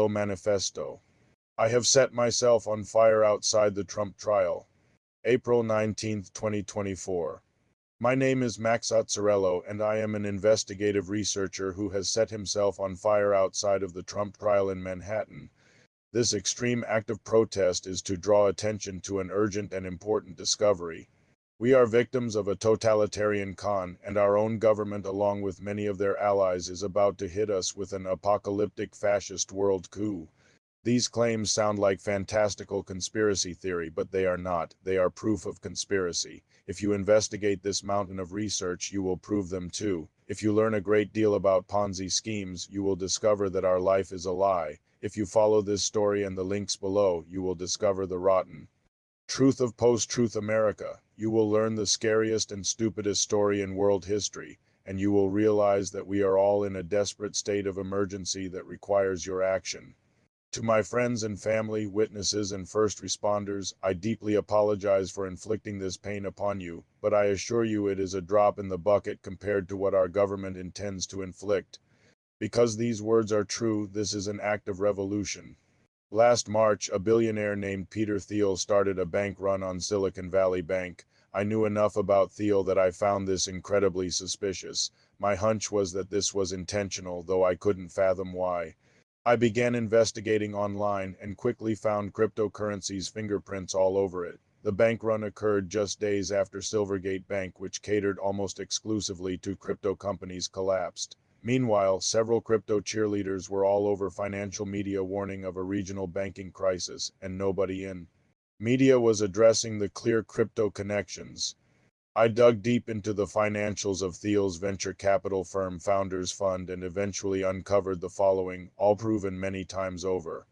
manifesto. I have set myself on fire outside the Trump trial. April 19, 2024. My name is Max Azzarello, and I am an investigative researcher who has set himself on fire outside of the Trump trial in Manhattan. This extreme act of protest is to draw attention to an urgent and important discovery. We are victims of a totalitarian con, and our own government, along with many of their allies, is about to hit us with an apocalyptic fascist world coup. These claims sound like fantastical conspiracy theory, but they are not. They are proof of conspiracy. If you investigate this mountain of research, you will prove them too. If you learn a great deal about Ponzi schemes, you will discover that our life is a lie. If you follow this story and the links below, you will discover the rotten truth of post-truth America. You will learn the scariest and stupidest story in world history, and you will realize that we are all in a desperate state of emergency that requires your action. To my friends and family, witnesses, and first responders, I deeply apologize for inflicting this pain upon you, but I assure you it is a drop in the bucket compared to what our government intends to inflict. Because these words are true, this is an act of revolution. Last March, a billionaire named Peter Thiel started a bank run on Silicon Valley Bank. I knew enough about Thiel that I found this incredibly suspicious. My hunch was that this was intentional, though I couldn't fathom why. I began investigating online and quickly found cryptocurrency's fingerprints all over it. The bank run occurred just days after Silvergate Bank, which catered almost exclusively to crypto companies, collapsed. Meanwhile, several crypto cheerleaders were all over financial media warning of a regional banking crisis, and nobody in media was addressing the clear crypto connections. I dug deep into the financials of Thiel's venture capital firm Founders Fund and eventually uncovered the following, all proven many times over.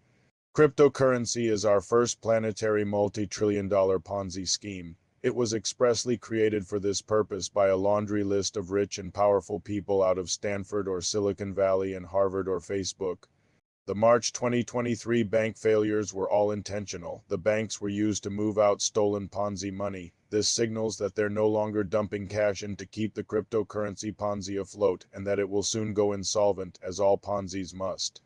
Cryptocurrency is our first planetary multi-trillion-dollar Ponzi scheme. It was expressly created for this purpose by a laundry list of rich and powerful people out of Stanford or Silicon Valley and Harvard or Facebook. The March 2023 bank failures were all intentional. The banks were used to move out stolen Ponzi money. This signals that they're no longer dumping cash in to keep the cryptocurrency Ponzi afloat, and that it will soon go insolvent, as all Ponzis must.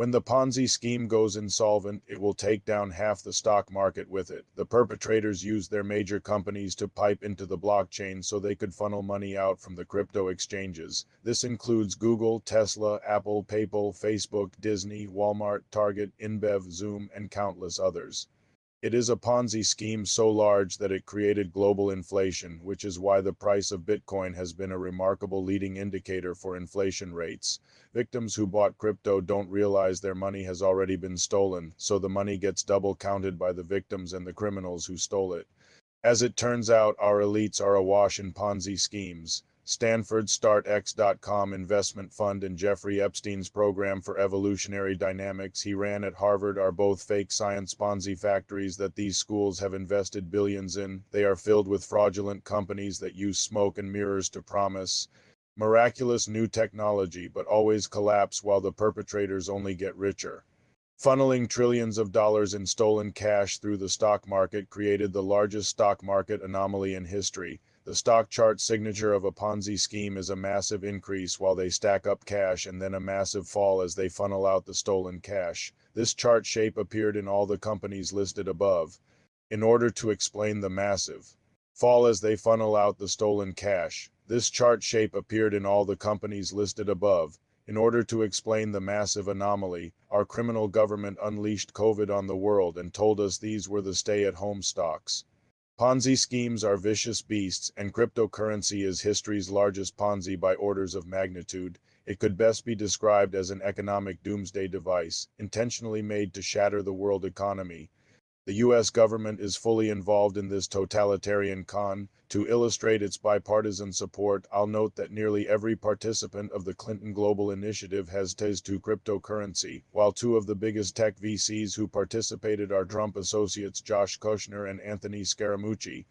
When the Ponzi scheme goes insolvent, it will take down half the stock market with it. The perpetrators used their major companies to pipe into the blockchain so they could funnel money out from the crypto exchanges. This includes Google, Tesla, Apple, PayPal, Facebook, Disney, Walmart, Target, InBev, Zoom, and countless others. It is a Ponzi scheme so large that it created global inflation, which is why the price of Bitcoin has been a remarkable leading indicator for inflation rates. Victims who bought crypto don't realize their money has already been stolen, so the money gets double counted by the victims and the criminals who stole it. As it turns out, our elites are awash in Ponzi schemes. Stanford's StartX.com investment fund and Jeffrey Epstein's program for evolutionary dynamics he ran at Harvard are both fake science Ponzi factories that these schools have invested billions in. They are filled with fraudulent companies that use smoke and mirrors to promise miraculous new technology, but always collapse while the perpetrators only get richer. Funneling trillions of dollars in stolen cash through the stock market created the largest stock market anomaly in history. The stock chart signature of a Ponzi scheme is a massive increase while they stack up cash, and then a massive fall as they funnel out the stolen cash. This chart shape appeared in all the companies listed above. In order to explain the massive fall as they funnel out the stolen cash, this chart shape appeared in all the companies listed above. In order to explain the massive anomaly, our criminal government unleashed COVID on the world and told us these were the stay-at-home stocks. Ponzi schemes are vicious beasts, and cryptocurrency is history's largest Ponzi by orders of magnitude. It could best be described as an economic doomsday device, intentionally made to shatter the world economy. The U.S. government is fully involved in this totalitarian con. To illustrate its bipartisan support, I'll note that nearly every participant of the Clinton Global Initiative has ties to cryptocurrency, while two of the biggest tech VCs who participated are Trump associates Josh Kushner and Anthony Scaramucci.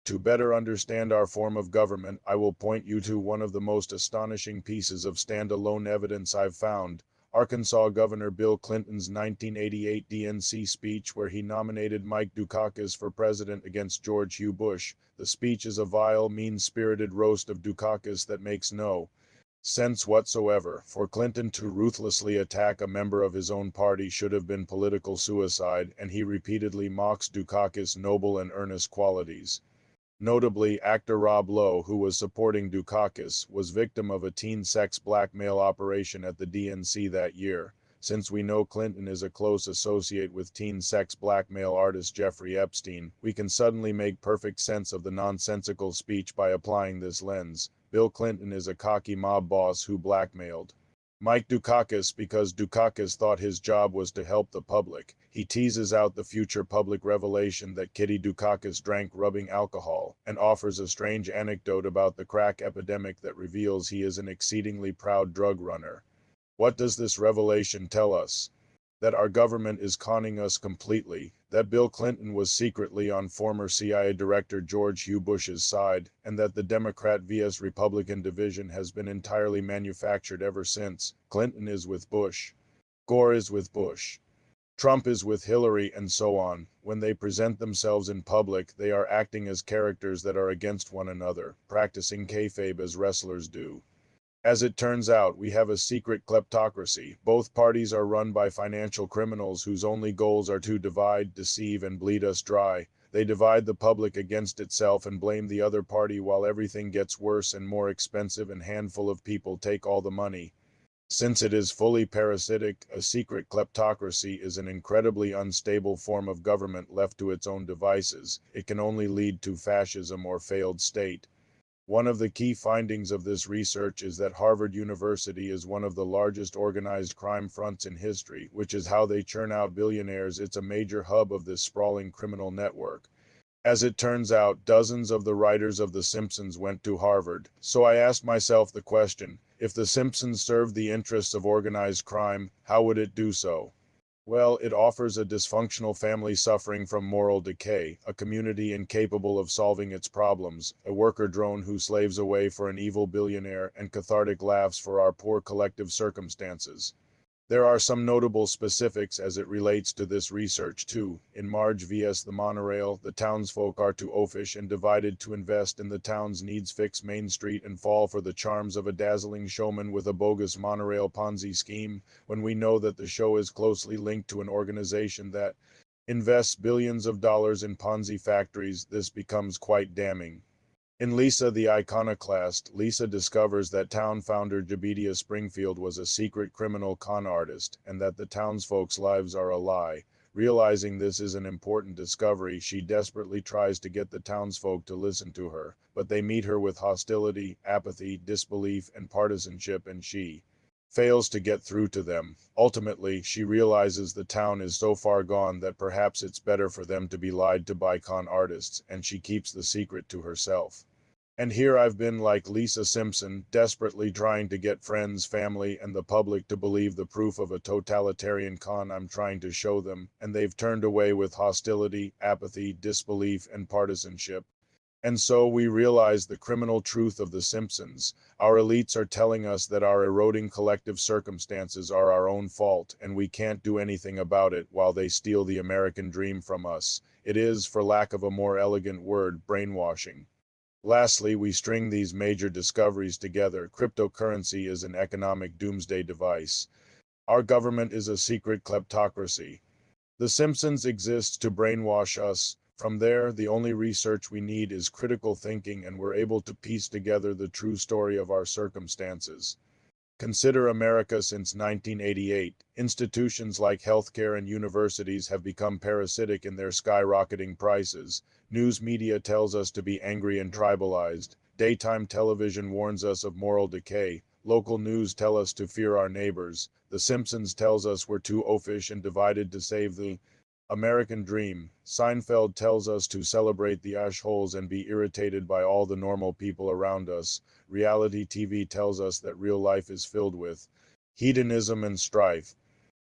To better understand our form of government, I will point you to one of the most astonishing pieces of standalone evidence I've found. Arkansas Governor Bill Clinton's 1988 DNC speech where he nominated Mike Dukakis for president against George Bush. The speech is a vile, mean-spirited roast of Dukakis that makes no sense whatsoever. For Clinton to ruthlessly attack a member of his own party should have been political suicide, and he repeatedly mocks Dukakis' noble and earnest qualities. Notably, actor Rob Lowe, who was supporting Dukakis, was victim of a teen sex blackmail operation at the DNC that year. Since we know Clinton is a close associate with teen sex blackmail artist Jeffrey Epstein, we can suddenly make perfect sense of the nonsensical speech by applying this lens. Bill Clinton is a cocky mob boss who blackmailed Mike Dukakis because Dukakis thought his job was to help the public. He teases out the future public revelation that Kitty Dukakis drank rubbing alcohol, and offers a strange anecdote about the crack epidemic that reveals he is an exceedingly proud drug runner. What does this revelation tell us? That our government is conning us completely, that Bill Clinton was secretly on former CIA Director George H. Bush's side, and that the Democrat vs. Republican division has been entirely manufactured ever since. Clinton is with Bush. Gore is with Bush. Trump is with Hillary, and so on. When they present themselves in public, they are acting as characters that are against one another, practicing kayfabe as wrestlers do. As it turns out, we have a secret kleptocracy. Both parties are run by financial criminals whose only goals are to divide, deceive, and bleed us dry. They divide the public against itself and blame the other party while everything gets worse and more expensive and a handful of people take all the money. Since it is fully parasitic, a secret kleptocracy is an incredibly unstable form of government left to its own devices. It can only lead to fascism or failed state. One of the key findings of this research is that Harvard University is one of the largest organized crime fronts in history, which is how they churn out billionaires. It's a major hub of this sprawling criminal network. As it turns out, dozens of the writers of The Simpsons went to Harvard, so I asked myself the question, if The Simpsons served the interests of organized crime, how would it do so? Well, it offers a dysfunctional family suffering from moral decay, a community incapable of solving its problems, a worker drone who slaves away for an evil billionaire, and cathartic laughs for our poor collective circumstances. There are some notable specifics as it relates to this research too. In Marge vs. the monorail, the townsfolk are too oafish and divided to invest in the town's needs, fix Main Street, and fall for the charms of a dazzling showman with a bogus monorail Ponzi scheme, when we know that the show is closely linked to an organization that invests billions of dollars in Ponzi factories. This becomes quite damning. In Lisa the Iconoclast, Lisa discovers that town founder Jebediah Springfield was a secret criminal con artist, and that the townsfolk's lives are a lie. Realizing this is an important discovery, she desperately tries to get the townsfolk to listen to her, but they meet her with hostility, apathy, disbelief, and partisanship, and she fails to get through to them. Ultimately, she realizes the town is so far gone that perhaps it's better for them to be lied to by con artists, and she keeps the secret to herself. And here I've been like Lisa Simpson, desperately trying to get friends, family, and the public to believe the proof of a totalitarian con I'm trying to show them, and they've turned away with hostility, apathy, disbelief, and partisanship. And so we realize the criminal truth of The Simpsons. Our elites are telling us that our eroding collective circumstances are our own fault, and we can't do anything about it, while they steal the American dream from us. It is, for lack of a more elegant word, brainwashing. Lastly, we string these major discoveries together. Cryptocurrency is an economic doomsday device. Our government is a secret kleptocracy. The Simpsons exists to brainwash us. From there, the only research we need is critical thinking, and we're able to piece together the true story of our circumstances. Consider America since 1988. Institutions like healthcare and universities have become parasitic in their skyrocketing prices. News media tells us to be angry and tribalized. Daytime television warns us of moral decay. Local news tell us to fear our neighbors. The Simpsons tells us we're too oafish and divided to save the American dream. Seinfeld tells us to celebrate the ashholes and be irritated by all the normal people around us. Reality TV tells us that real life is filled with hedonism and strife.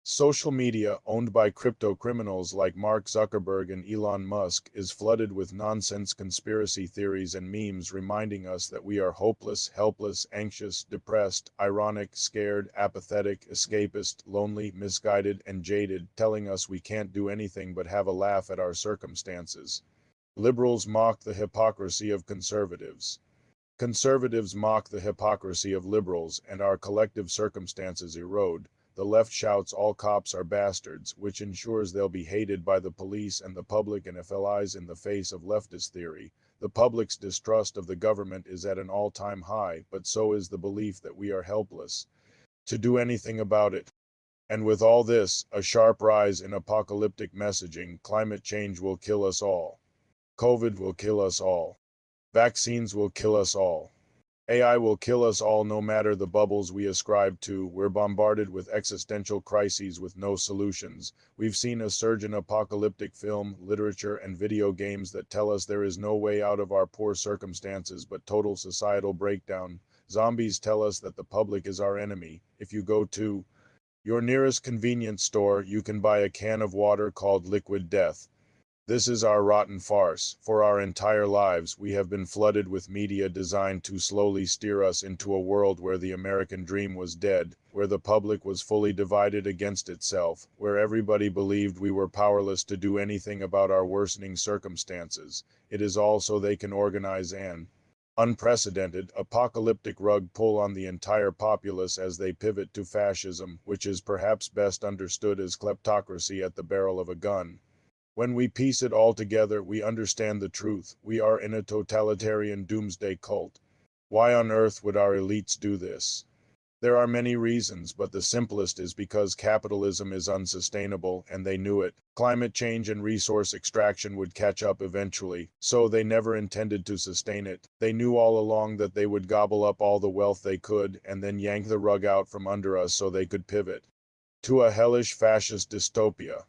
Social media, owned by crypto criminals like Mark Zuckerberg and Elon Musk, is flooded with nonsense conspiracy theories and memes reminding us that we are hopeless, helpless, anxious, depressed, ironic, scared, apathetic, escapist, lonely, misguided, and jaded, telling us we can't do anything but have a laugh at our circumstances. Liberals mock the hypocrisy of conservatives. Conservatives mock the hypocrisy of liberals, and our collective circumstances erode. The left shouts all cops are bastards, which ensures they'll be hated by the police and the public, and flies in the face of leftist theory. The public's distrust of the government is at an all-time high, but so is the belief that we are helpless to do anything about it. And with all this, a sharp rise in apocalyptic messaging. Climate change will kill us all. COVID will kill us all. Vaccines will kill us all. AI will kill us all, no matter the bubbles we ascribe to. We're bombarded with existential crises with no solutions. We've seen a surge in apocalyptic film, literature, and video games that tell us there is no way out of our poor circumstances but total societal breakdown. Zombies tell us that the public is our enemy. If you go to your nearest convenience store, you can buy a can of water called liquid death. This is our rotten farce. For our entire lives, we have been flooded with media designed to slowly steer us into a world where the American dream was dead, where the public was fully divided against itself, where everybody believed we were powerless to do anything about our worsening circumstances. It is all so they can organize an unprecedented, apocalyptic rug pull on the entire populace as they pivot to fascism, which is perhaps best understood as kleptocracy at the barrel of a gun. When we piece it all together, we understand the truth. We are in a totalitarian doomsday cult. Why on earth would our elites do this? There are many reasons, but the simplest is because capitalism is unsustainable, and they knew it. Climate change and resource extraction would catch up eventually, so they never intended to sustain it. They knew all along that they would gobble up all the wealth they could, and then yank the rug out from under us so they could pivot to a hellish fascist dystopia.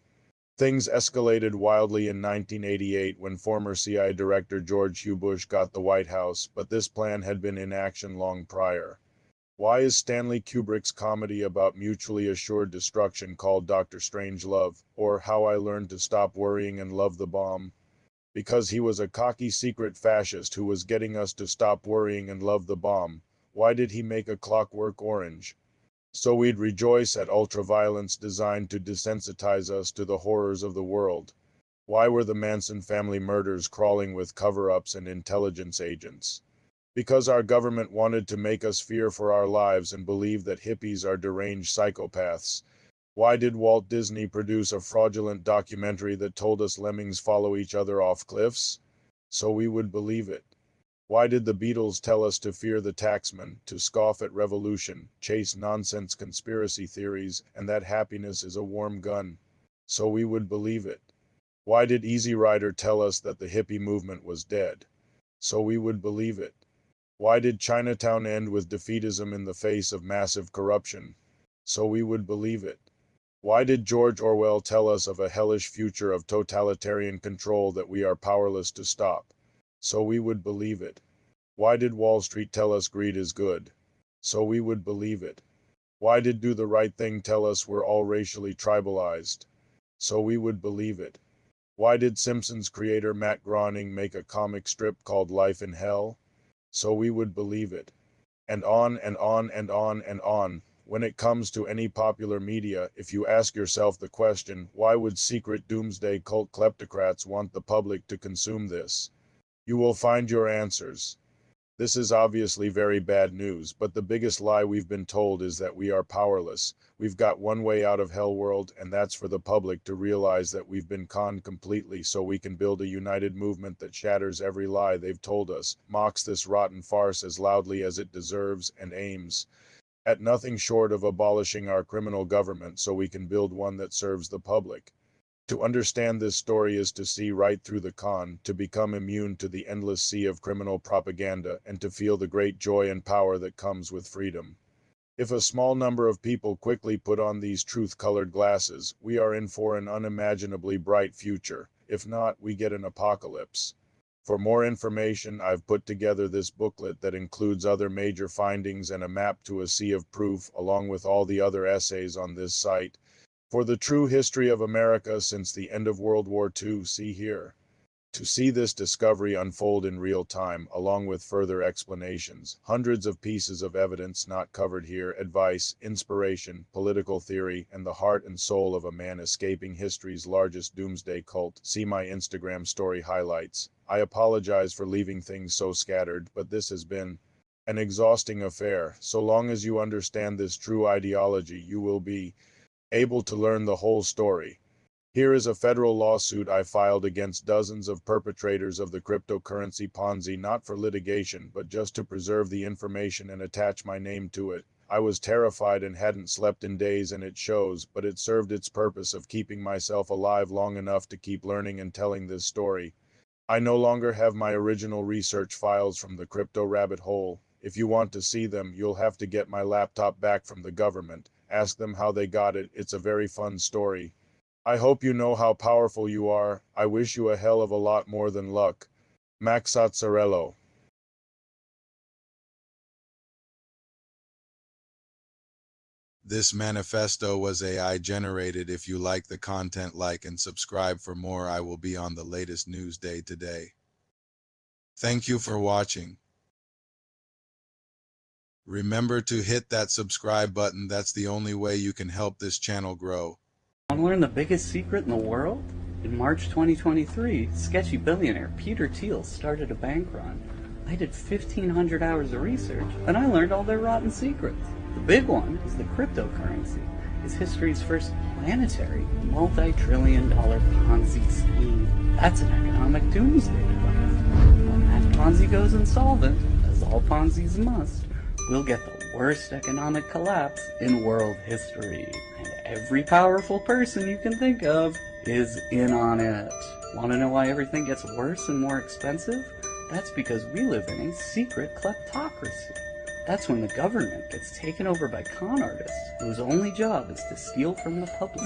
Things escalated wildly in 1988 when former CIA Director George H. Bush got the White House, but this plan had been in action long prior. Why is Stanley Kubrick's comedy about mutually assured destruction called Dr. Strangelove, or How I Learned to Stop Worrying and Love the Bomb? Because he was a cocky secret fascist who was getting us to stop worrying and love the bomb. Why did he make A Clockwork Orange? So we'd rejoice at ultraviolence designed to desensitize us to the horrors of the world. Why were the Manson family murders crawling with cover-ups and intelligence agents? Because our government wanted to make us fear for our lives and believe that hippies are deranged psychopaths. Why did Walt Disney produce a fraudulent documentary that told us lemmings follow each other off cliffs? So we would believe it. Why did the Beatles tell us to fear the taxman, to scoff at revolution, chase nonsense conspiracy theories, and that happiness is a warm gun? So we would believe it. Why did Easy Rider tell us that the hippie movement was dead? So we would believe it. Why did Chinatown end with defeatism in the face of massive corruption? So we would believe it. Why did George Orwell tell us of a hellish future of totalitarian control that we are powerless to stop? So we would believe it. Why did Wall Street tell us greed is good? So we would believe it. Why did Do the Right Thing tell us we're all racially tribalized? So we would believe it. Why did Simpsons creator Matt Groening make a comic strip called Life in Hell? So we would believe it. And on and on and on and on. When it comes to any popular media, if you ask yourself the question, why would secret doomsday cult kleptocrats want the public to consume this? You will find your answers. This is obviously very bad news, but the biggest lie we've been told is that we are powerless. We've got one way out of hell world, and that's for the public to realize that we've been conned completely so we can build a united movement that shatters every lie they've told us, mocks this rotten farce as loudly as it deserves, and aims at nothing short of abolishing our criminal government so we can build one that serves the public. To understand this story is to see right through the con, to become immune to the endless sea of criminal propaganda, and to feel the great joy and power that comes with freedom. If a small number of people quickly put on these truth-colored glasses, we are in for an unimaginably bright future. If not, we get an apocalypse. For more information, I've put together this booklet that includes other major findings and a map to a sea of proof, along with all the other essays on this site. For the true history of America since the end of World War II, see here. To see this discovery unfold in real time, along with further explanations, hundreds of pieces of evidence not covered here, advice, inspiration, political theory, and the heart and soul of a man escaping history's largest doomsday cult, see my Instagram story highlights. I apologize for leaving things so scattered, but this has been an exhausting affair. So long as you understand this true ideology, you will be able to learn the whole story. Here is a federal lawsuit I filed against dozens of perpetrators of the cryptocurrency Ponzi, not for litigation, but just to preserve the information and attach my name to it. I was terrified and hadn't slept in days, and it shows, but it served its purpose of keeping myself alive long enough to keep learning and telling this story. I no longer have my original research files from the crypto rabbit hole. If you want to see them, you'll have to get my laptop back from the government. Ask them how they got it. It's a very fun story. I hope you know how powerful you are. I wish you a hell of a lot more than luck. Max Azzarello. This manifesto was AI generated. If you like the content, like and subscribe for more. I will be on the latest news day today. Thank you for watching. Remember to hit that subscribe button. That's the only way you can help this channel grow. Want to learn the biggest secret in the world? In March 2023, sketchy billionaire Peter Thiel started a bank run. I did 1,500 hours of research, and I learned all their rotten secrets. The big one is the cryptocurrency. It's history's first planetary, multi-trillion-dollar Ponzi scheme. That's an economic doomsday device. When that Ponzi goes insolvent, as all Ponzis must, we'll get the worst economic collapse in world history. And every powerful person you can think of is in on it. Want to know why everything gets worse and more expensive? That's because we live in a secret kleptocracy. That's when the government gets taken over by con artists whose only job is to steal from the public.